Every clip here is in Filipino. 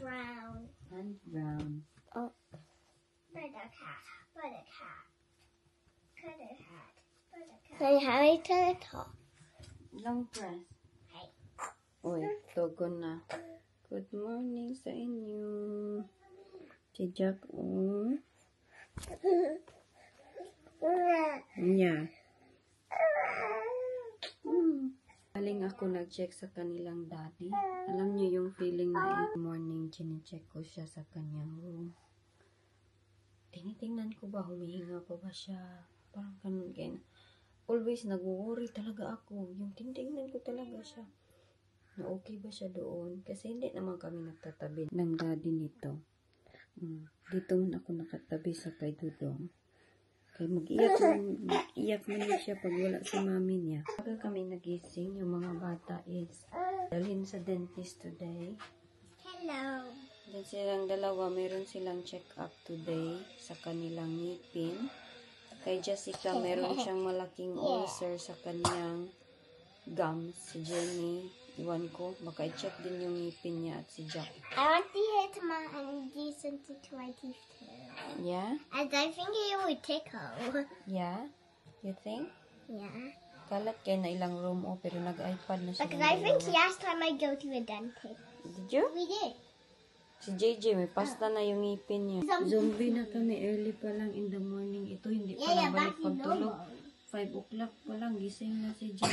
brown. And brown. Oh. But a cat. But a cat. But a cat. But a cat. And how to the top. Long press. Hey. Uy, togo na. Good morning sa inyo. Si Jack, Yeah. Galing ako nag-check sa kanilang daddy. Alam niyo yung feeling na morning, chine-check ko siya sa kanyang room. Tinitingnan ko ba, humihinga pa ba siya? Parang ganun ganyan. Always nag-worry talaga ako. Yung tinitingnan ko talaga siya. Na okay ba siya doon? Kasi hindi naman kami nagtatabi ng daddy nito. Dito man ako nakatabi sa kay Dudong. Kaya mag-iyak man siya pag wala si mami niya. Pag kami nagising, yung mga bata is dalhin sa dentist today. Hello. Then silang dalawa, meron silang check-up today sa kanilang ngipin. Kay Jessica, meron siyang malaking ulcer sa kanyang gums. Si Jenny, iwan ko, baka i-check din yung ngipin niya at si Jack. I want to hit my and decent to my teeth too. Yeah? And I think it would tickle. Yeah? You think? Yeah. Kalat kayo na ilang room pero nag-iPad na siya. Because I think last time I go to a dentist. Did you? We did. Si JJ, may pasta na yung ngipin niya. Zombie na kami, early pa lang in the morning. Ito, hindi pa lang balik pagtulog. 5 o'clock pa lang, gising na si JJ.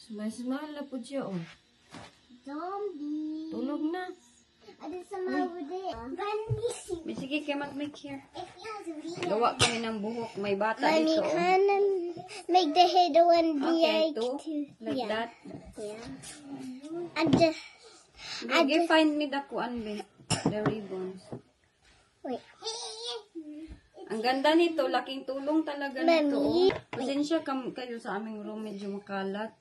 Smile na po siya, oh. Zombie. Tulog na. There's some over there. May sige kayo mag-make here. It feels weird. Gawa kami ng buhok. May bata Mommy, dito, oh. can make the head one be Okay, like two. two. Like Yeah. that. Yeah. And just Give find me the kuan, be. The ribbons. wait. Ang ganda nito, laking tulong talaga nito. Mami. Oh. Pasensya kayo sa aming room, medyo makalat.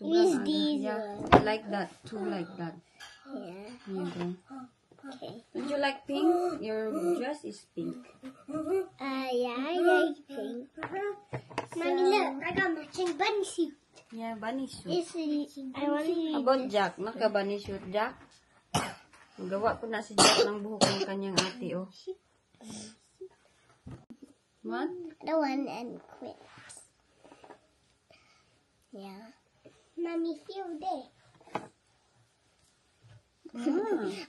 Use Sobrang these yeah, ones. like that, too, like that. Yeah. Here you go. Okay. Don't you like pink? Your dress is pink. Yeah, I like pink. Mommy, look, I got matching bunny suit. Yeah, bunny suit. I want to use About Jack, naka-bunny suit, Jack. Gawa ko na si Jack ng buhok ng kanyang ate, oh. What? the one and quit. Yeah. Mommy, feel there.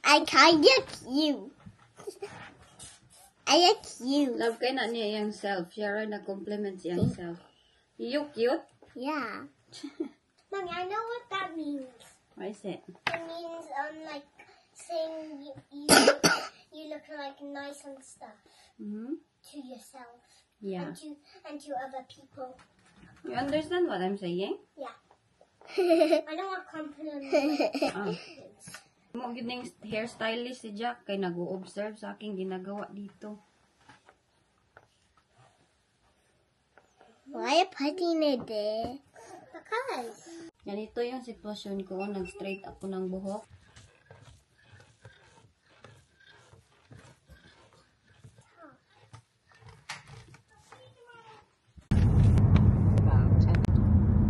I kinda cute. I like cute. Love kayo na niya yung self. Siya rin na-compliment siyang self. You cute? Yeah. Mommy, I know what that means. What is it? It means like saying you look like nice and stuff to yourself. Yeah. And to other people. You understand what I'm saying? Yeah. I don't want compliment. Mo gining hairstylist si Jack kay nag-o-observe sa aking ginagawa dito. Why are you putting it there? Because. Ganito yung sitwasyon ko. Nag-straight ako ng buhok.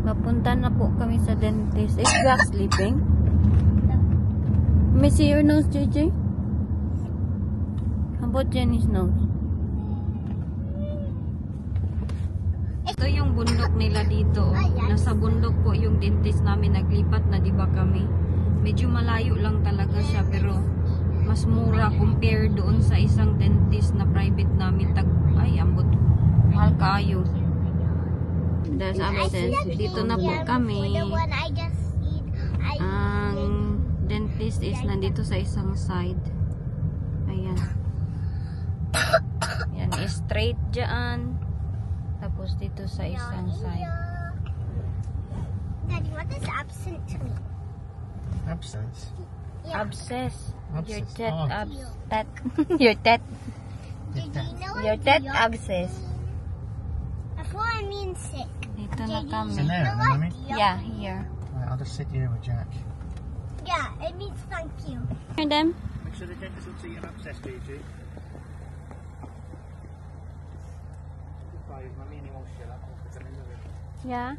Papunta na po kami sa dentist. Is Jack sleeping? Let me see your nose, JJ. How about Jenny's nose? Ito yung bundok nila dito. Nasa bundok po yung dentist namin. Naglipat na, di ba kami? Medyo malayo lang talaga siya, pero mas mura compare doon sa isang dentist na private namin. Ay, ambot. Mahal kayo. There's absence. Dito na po kami. Ang dentist is nandito sa isang side. Ayan. Ayan, straight dyan. Tapos dito sa isang side. Daddy, what does absent mean? Absence? Yeah. Abscess. Your Abscess. tet Oh. tet. Your tet. Did you know Your what tet the abscess. Before I mean sick. Dito na It's in kami. there, You know what? Mummy? Yeah, here. Right, I'll just sit here with Jack. Yeah, it means thank you. Hear them? Make sure the dentist will see an abscess, JJ. Mummy, and he won't shut up. Yeah.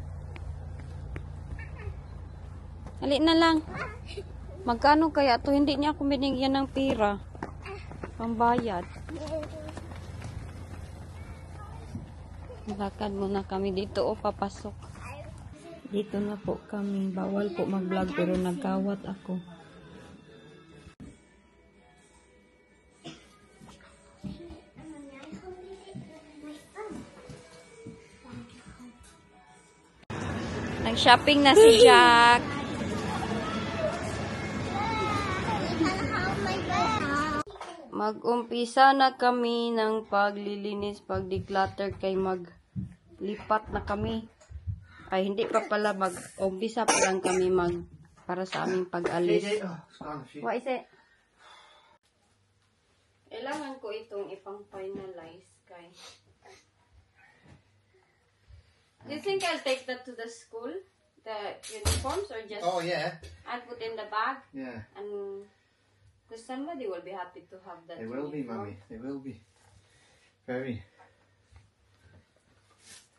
Hali na lang. Magkano kaya to? Hindi niya ako binigyan ng pera. Pambayad. Lakad muna kami dito o papasok. Dito na po kami. Bawal po mag-vlog pero nagkawat ako. Nag-shopping na si Jack. Mag-umpisa na kami ng paglilinis, pag-declutter kay maglipat na kami. Ay, hindi pa pala mag-umpisa pa lang kami para sa aming pag-alis. What is it? Kailangan ko itong ipang-finalize kay. Do you think I'll take that to the school? The uniforms or just Oh, yeah. I'll put in the bag? Yeah. And because somebody will be happy to have that. They will be, uniform. Mummy. They will be. Very.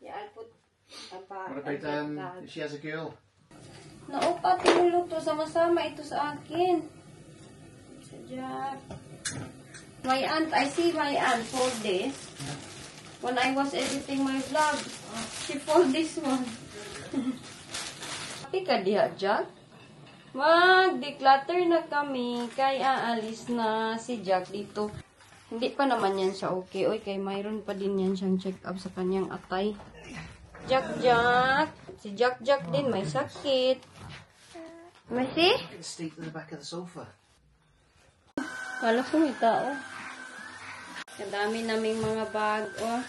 Yeah, I'll put the bag. What about if she has a girl? Naupa, tinulog to. Sama-sama ito sa akin. Sadya. My aunt, I see my aunt fold this. When I was editing my vlog, she fold this one. Happy ka diha, Jack? Mag-declutter na kami. Kaya aalis na si Jack dito. Hindi pa naman yan siya okay. Oy, kay mayroon pa din yan siyang check up sa kanyang atay. Jack. Si Jack din may sakit. Messi? Get the seat to the back of the sofa. Kala ko may tao. Kadami naming mga bag. Oh.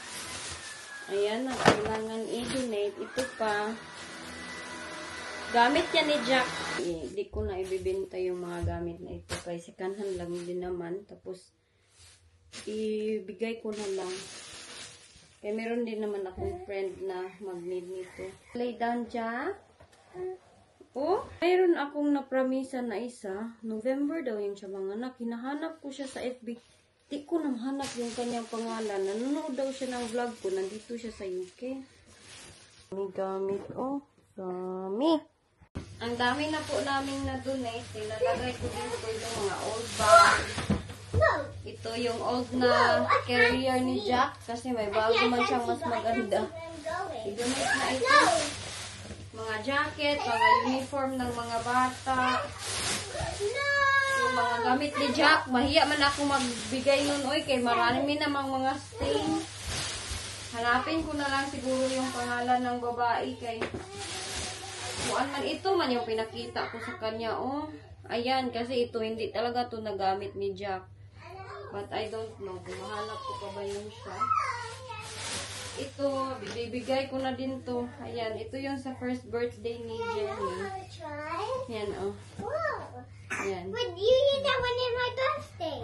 Ayan na. Kailangan i-donate. Ito pa. Gamit yan ni Jack. Hindi ko na ibibenta yung mga gamit na ito. Kaya secondhand lang din naman. Tapos, ibigay ko na lang. Kaya meron din naman akong friend na mag-need nito. Lay down, Jack. Oh, mayroon akong napramisa na isa. November daw yung siya mga anak. Hinahanap ko siya sa FB. Di ko nahanap yung kanyang pangalan. Nanonood daw siya ng vlog ko. Nandito siya sa UK. May gamit, oh. Dami. Ang dami na po namin na-donate. Nilalagay ko dito yung mga old bag. Ito yung old na carrier ni Jack. Kasi may bago man siyang mas maganda. I-donate na ito. Mga jacket, mga uniform ng mga bata. Yung mga gamit ni Jack. Mahiya man ako magbigay nun. Oy, kay marami namang mga stain. Hanapin ko na lang siguro yung pangalan ng babae kay kuan man ito man yung pinakita ko sa kanya. Oh, ayan, kasi ito hindi talaga to nagamit ni Jack. But I don't know kung mahanap ko pa ba yun siya. Ito, bibigay ko na din to. Ayan, ito yung sa first birthday ni Jenny. Ayan, oh. Ayan. But you need that one in my birthday.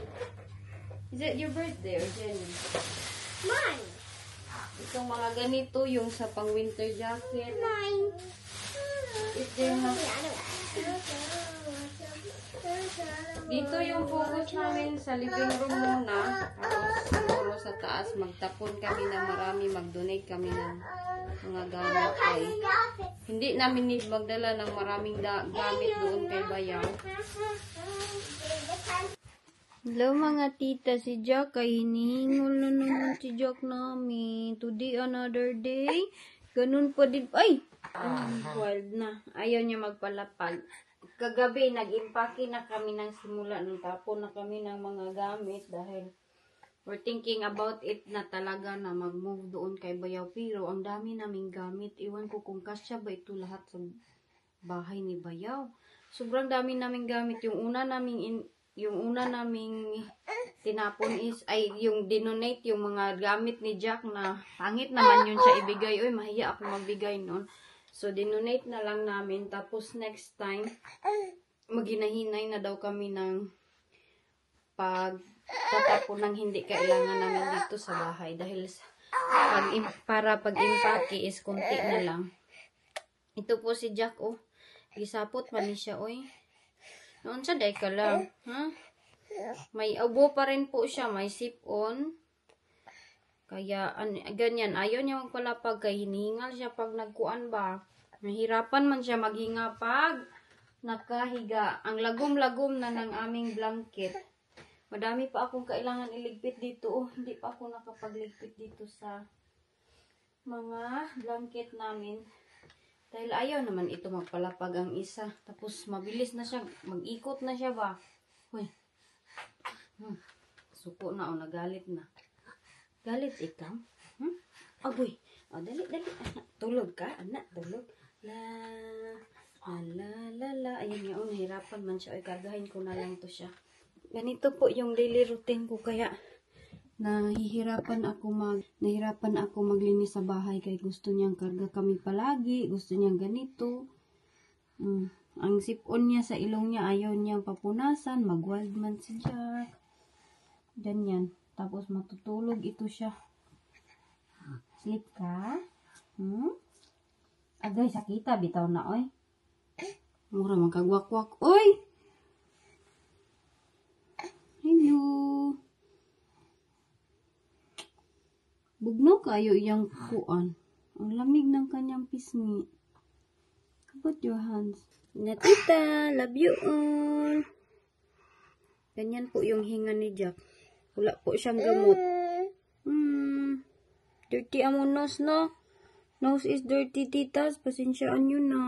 Is it your birthday or Jenny? Mine. Itong mga ganito, yung sa pang winter jacket. Mine. Ito yung dito yung focus namin sa living room muna. Tapos siguro sa taas magtapon kami ng marami, mag-donate kami ng mga gamit kay hindi namin need magdala ng maraming gamit doon kay Bayaw. Hello mga tita, si Jack ay hinihingol na naman si Jack namin. Today another day. Ganun pa din. Ay! Wild na. Ayaw niya magpalapag. Kagabi, nag-impake na kami ng simula nung tapon na kami ng mga gamit dahil we're thinking about it na talaga na mag-move doon kay Bayaw. Pero ang dami naming gamit. Iwan ko kung kasya ba ito lahat sa bahay ni Bayaw. Sobrang dami naming gamit. Yung una naming tinapon is, ay yung dinonate yung mga gamit ni Jack na pangit naman yun siya ibigay. Uy, mahiya ako magbigay nun. So, dinonate na lang namin. Tapos, next time, maghinahinay na daw kami ng pagtatapon ng hindi kailangan namin dito sa bahay. Dahil para pag-impake is konti na lang. Ito po si Jack, oh. Isapot man siya, oy. Noon sa day ka lang, ha? May abo pa rin po siya. May sip-on. Kaya, ganyan. Ayaw niya magpalapag. Kaya hinihingal siya pag nagkuan ba. Nahirapan man siya maghinga pag nakahiga. Ang lagom-lagom na ng aming blanket. Madami pa akong kailangan iligpit dito. Oh, hindi pa ako nakapagligpit dito sa mga blanket namin. Dahil ayaw naman ito magpalapag ang isa. Tapos mabilis na siya. Mag-ikot na siya ba? Uy. Suko na o, nagalit na. Galit ikaw? Agoy. O, dali. Anak, tulog ka? Anak, tulog. La. Ayan nga, o, nahirapan man siya. Ay, kargahin ko na lang to siya. Ganito po yung daily routine ko, kaya nahirapan ako maglinis sa bahay kay gusto niyang karga kami palagi, gusto niyang ganito. Ang sipon niya sa ilong niya, ayaw niyang papunasan, mag-wild man si Jack. Ganyan. Tapos matutulog ito siya. Sleep ka? Agay, sakita, bitaw na, oy. Mura, magkagwak-wak. Oy! Hello. Bugno kayo iyang kuan. Ang lamig ng kanyang pisngi. Put your hands. Natita, love you all. Ganyan po yung hinga ni Jack. Wala po siyang gamot. Dirty ang nose, no? Nose is dirty, titas. Pasensyaan nyo na.